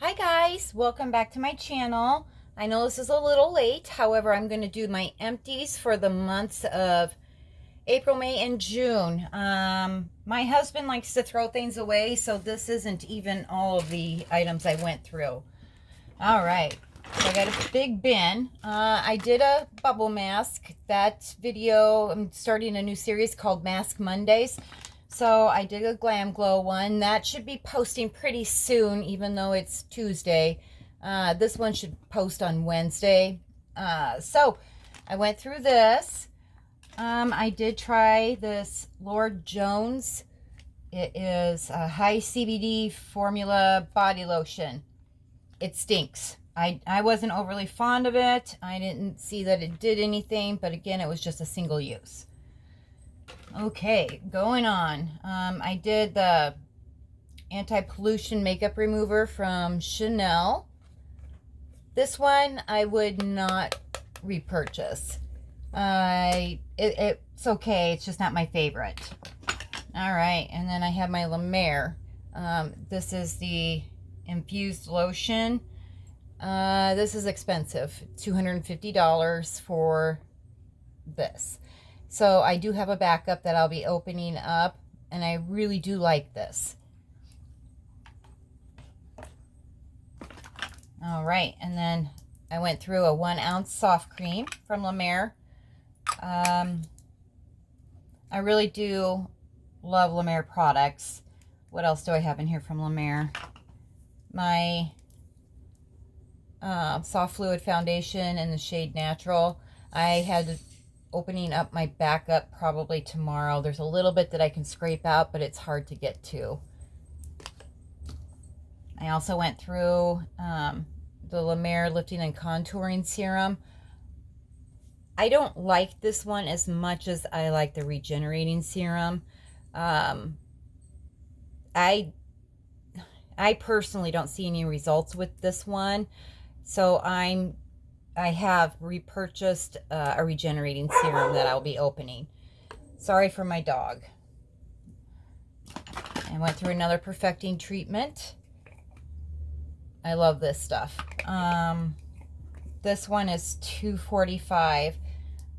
Hi guys, welcome back to my channel. I know this is a little late, however, I'm going to do my empties for the months of April, May, and June. My husband likes to throw things away, so this isn't even all of the items I went through. All right, so I got a big bin. I did a bubble mask. That video, I'm starting a new series called Mask Mondays. So I did a Glamglow one. That should be posting pretty soon, even though it's Tuesday. This one should post on Wednesday. So I went through this. I did try this Lord Jones. It is a high CBD formula body lotion. It stinks. I wasn't overly fond of it. I didn't see that it did anything, but again, it was just a single use. Okay, going on. I did the anti-pollution makeup remover from Chanel. This one I would not repurchase. It's okay, it's just not my favorite. All right, and then I have my La Mer. This is the infused lotion. This is expensive, $250 for this. So I do have a backup that I'll be opening up, and I really do like this. All right, and then I went through a 1 ounce soft cream from La Mer. I really do love La Mer products. What else do I have in here from La Mer? My soft fluid foundation in the shade Natural. I had opening up my backup probably tomorrow. There's a little bit that I can scrape out, but it's hard to get to. I also went through the La Mer Lifting and Contouring Serum. I don't like this one as much as I like the Regenerating Serum. I personally don't see any results with this one, so I have repurchased a Regenerating Serum that I'll be opening. Sorry for my dog. I went through another Perfecting treatment. I love this stuff. This one is $2.45.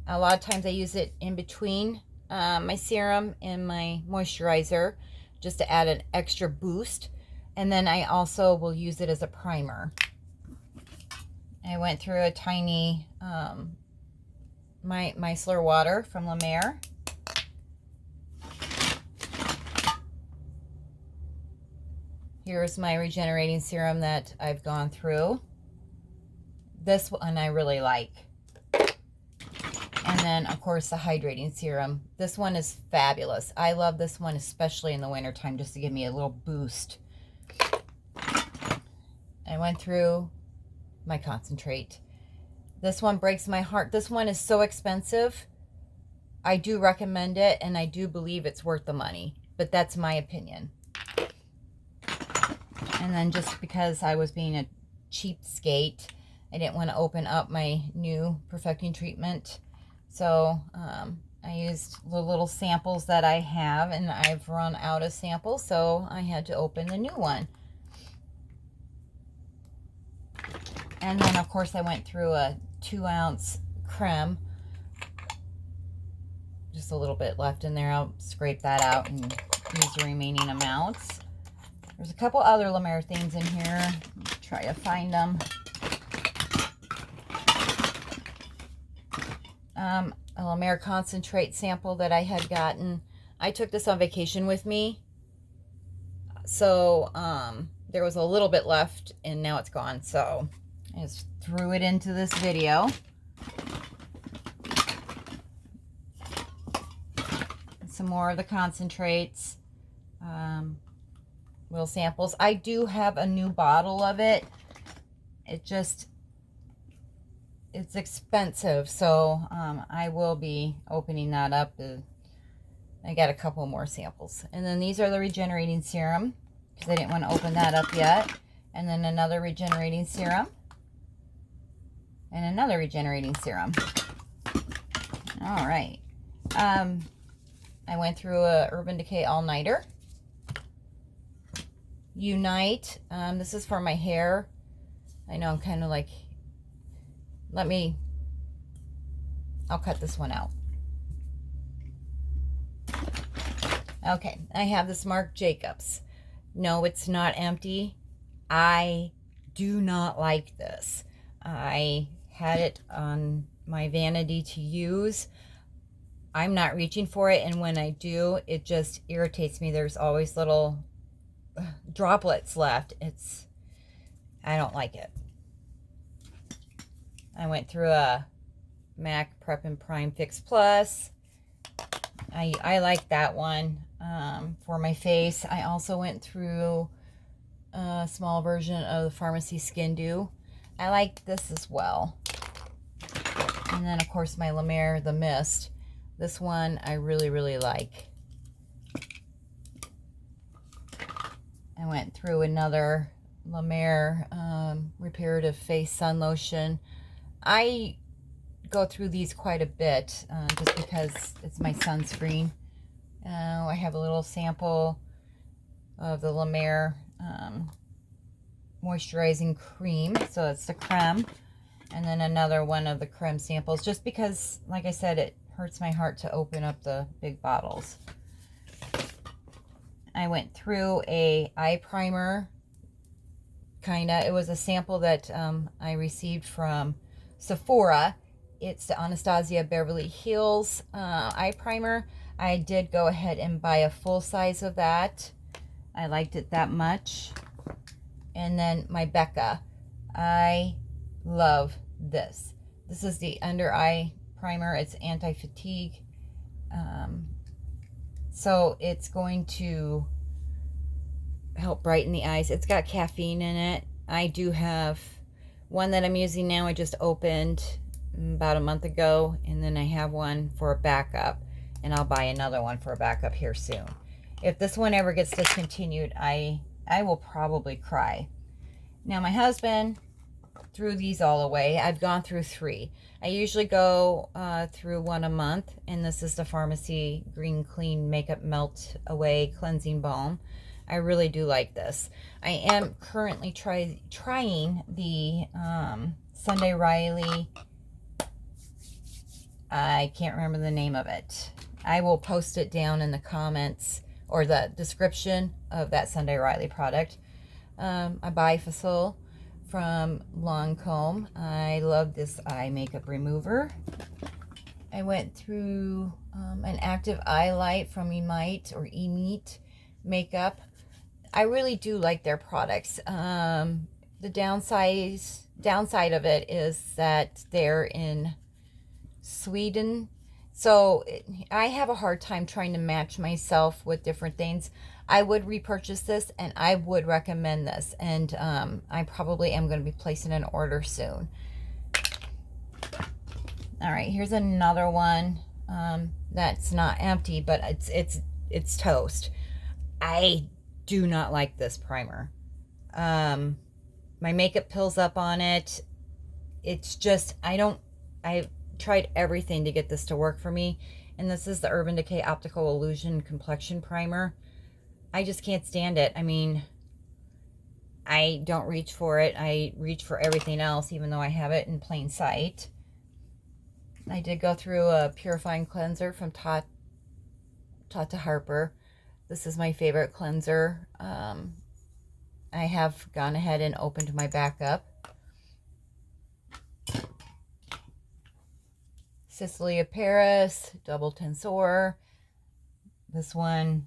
A lot of times I use it in between my serum and my moisturizer just to add an extra boost. And then I also will use it as a primer. I went through a tiny micellar water from La Mer. Here's my Regenerating Serum that I've gone through. This one I really like. And then, of course, the Hydrating Serum. This one is fabulous. I love this one, especially in the wintertime, just to give me a little boost. I went through my concentrate. This one breaks my heart. This one is so expensive. I do recommend it, and I do believe it's worth the money, but that's my opinion. And then just because I was being a cheapskate, I didn't want to open up my new Perfecting treatment, so I used the little samples that I have, and I've run out of samples, so I had to open the new one. And then, of course, I went through a 2 ounce Crème. Just a little bit left in there. I'll scrape that out and use the remaining amounts. There's a couple other La Mer things in here. Try to find them. A La Mer concentrate sample that I had gotten. I took this on vacation with me. So there was a little bit left, and now it's gone. So I just threw it into this video. Some more of the concentrates. Little samples. I do have a new bottle of it. It's expensive, so I will be opening that up. I got a couple more samples. And then these are the Regenerating Serum, because I didn't want to open that up yet. And then another Regenerating Serum. And another Regenerating Serum. All right. I went through a Urban Decay all-nighter. Unite. This is for my hair. I know I'm kind of like, I'll cut this one out. Okay, I have this Marc Jacobs. No, it's not empty. I do not like this. I had it on my vanity to use. I'm not reaching for it, and when I do, it just irritates me. There's always little droplets left. I don't like it. I went through a MAC Prep and Prime Fix Plus. I like that one for my face. I also went through a small version of the Farmacy Skin Dew. I like this as well. And then, of course, my La Mer, the Mist. This one I really, really like. I went through another La Mer Repairative Face Sun lotion. I go through these quite a bit just because it's my sunscreen. I have a little sample of the La Mer Moisturizing Cream. So it's the Crème. And then another one of the Crème samples. Just because, like I said, it hurts my heart to open up the big bottles. I went through a eye primer. It was a sample that I received from Sephora. It's the Anastasia Beverly Hills eye primer. I did go ahead and buy a full size of that. I liked it that much. And then my Becca. I love this. This is the under eye primer. It's anti-fatigue. So it's going to help brighten the eyes. It's got caffeine in it. I do have one that I'm using now. I just opened about a month ago, and then I have one for a backup, and I'll buy another one for a backup here soon. If this one ever gets discontinued, I will probably cry. Now my husband threw these all away. I've gone through 3. I usually go through one a month, and this is the Farmacy Green Clean Makeup Melt Away Cleansing Balm. I really do like this. I am currently trying the Sunday Riley. I can't remember the name of it. I will post it down in the comments or the description of that Sunday Riley product. A bifacial from Lancôme. I love this eye makeup remover. I went through an active eye light from Emite makeup. I really do like their products. The downside of it is that they're in Sweden. So I have a hard time trying to match myself with different things. I would repurchase this, and I would recommend this. And I probably am going to be placing an order soon. All right, here's another one that's not empty, but it's toast. I do not like this primer. My makeup pills up on it. It's just, I've tried everything to get this to work for me. And this is the Urban Decay Optical Illusion Complexion Primer. I just can't stand it. I mean, I don't reach for it. I reach for everything else, even though I have it in plain sight. I did go through a purifying cleanser from Tata Harper. This is my favorite cleanser. I have gone ahead and opened my backup. Sicily Paris Double Tensor. This one,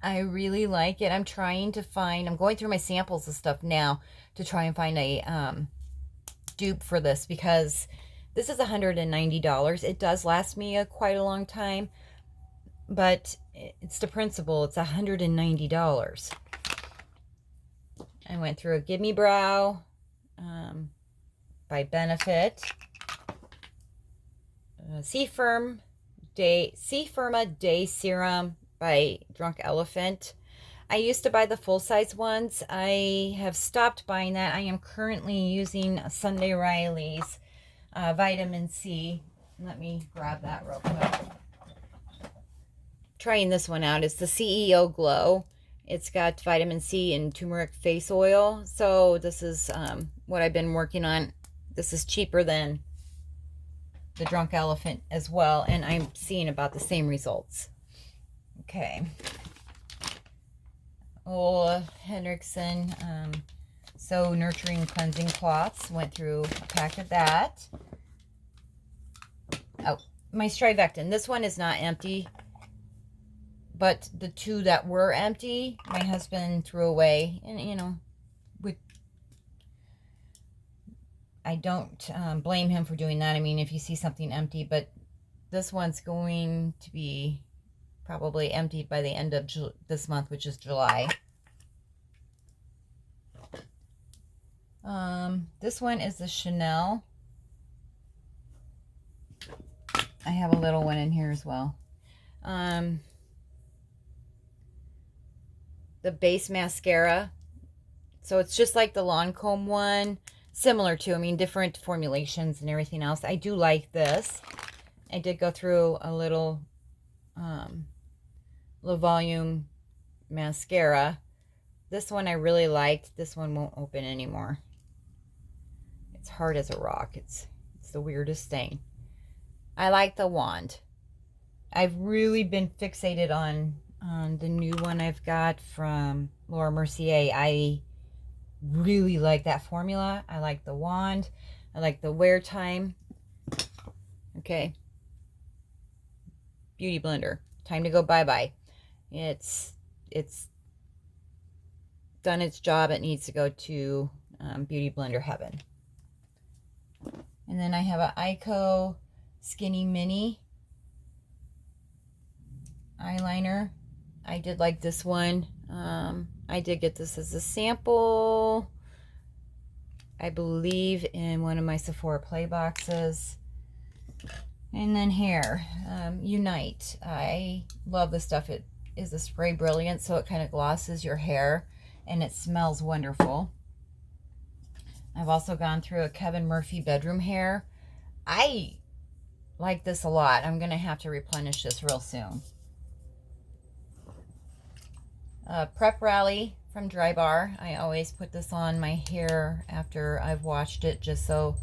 I really like it. I'm going through my samples of stuff now to try and find a dupe for this, because this is $190. It does last me quite a long time, but it's the principle. It's $190. I went through a Gimme Brow by Benefit. Firma Day Serum by Drunk Elephant. I used to buy the full-size ones. I have stopped buying that. I am currently using Sunday Riley's Vitamin C. Let me grab that real quick. Trying this one out. It's the CEO Glow. It's got vitamin C and turmeric face oil. So this is what I've been working on. This is cheaper than the Drunk Elephant as well, and I'm seeing about the same results. Okay. Ole Henriksen So Nurturing Cleansing Cloths. Went through a pack of that. Oh, my Strivectin. This one is not empty, but the two that were empty, my husband threw away. And, you know, I don't blame him for doing that. I mean, if you see something empty, but this one's going to be probably emptied by the end of this month, which is July. This one is the Chanel. I have a little one in here as well. The base mascara. So it's just like the Lancôme one. Similar to, I mean, different formulations and everything else. I do like this. I did go through a little low volume mascara. This one I really liked. This one won't open anymore. It's hard as a rock. It's the weirdest thing. I like the wand. I've really been fixated on the new one I've got from Laura Mercier. I really like that formula. I like the wand. I like the wear time. Okay. Beauty blender. Time to go bye-bye. It's done its job. It needs to go to beauty blender heaven. And then I have an EYEKO Skinny Mini eyeliner. I did like this one. I did get this as a sample, I believe, in one of my Sephora Play boxes. And then here, Unite. I love this stuff. It is a spray brilliant, so it kind of glosses your hair, and it smells wonderful. I've also gone through a Kevin Murphy bedroom hair. I like this a lot. I'm going to have to replenish this real soon. Prep Rally from Dry Bar. I always put this on my hair after I've washed it, just so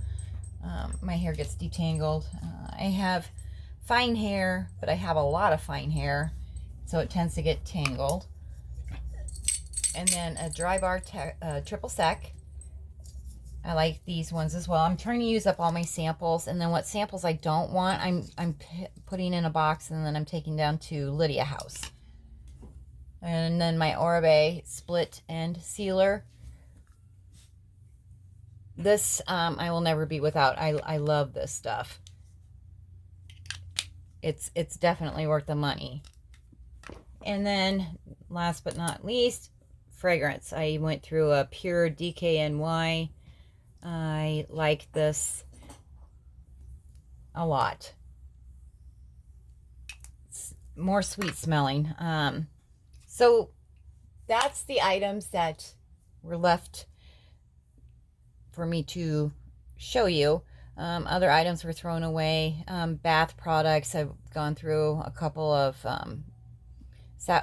my hair gets detangled. I have fine hair, but I have a lot of fine hair, so it tends to get tangled. And then a Dry Bar Triple Sec. I like these ones as well. I'm trying to use up all my samples, and then what samples I don't want, I'm putting in a box, and then I'm taking down to Lydia House. And then my Oribe Split End Sealer. This I will never be without. I love this stuff. It's definitely worth the money. And then last but not least, fragrance. I went through a pure DKNY. I like this a lot. It's more sweet smelling. So that's the items that were left for me to show you. Other items were thrown away. Bath products, I've gone through a couple of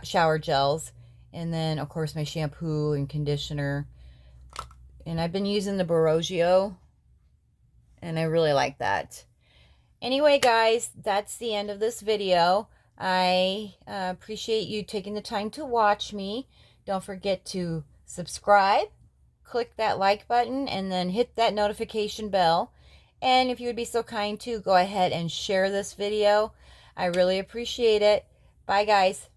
shower gels. And then, of course, my shampoo and conditioner. And I've been using the Borogio, and I really like that. Anyway, guys, that's the end of this video. I appreciate you taking the time to watch me. Don't forget to subscribe, click that like button, and then hit that notification bell. And if you would be so kind to go ahead and share this video, I really appreciate it. Bye, guys.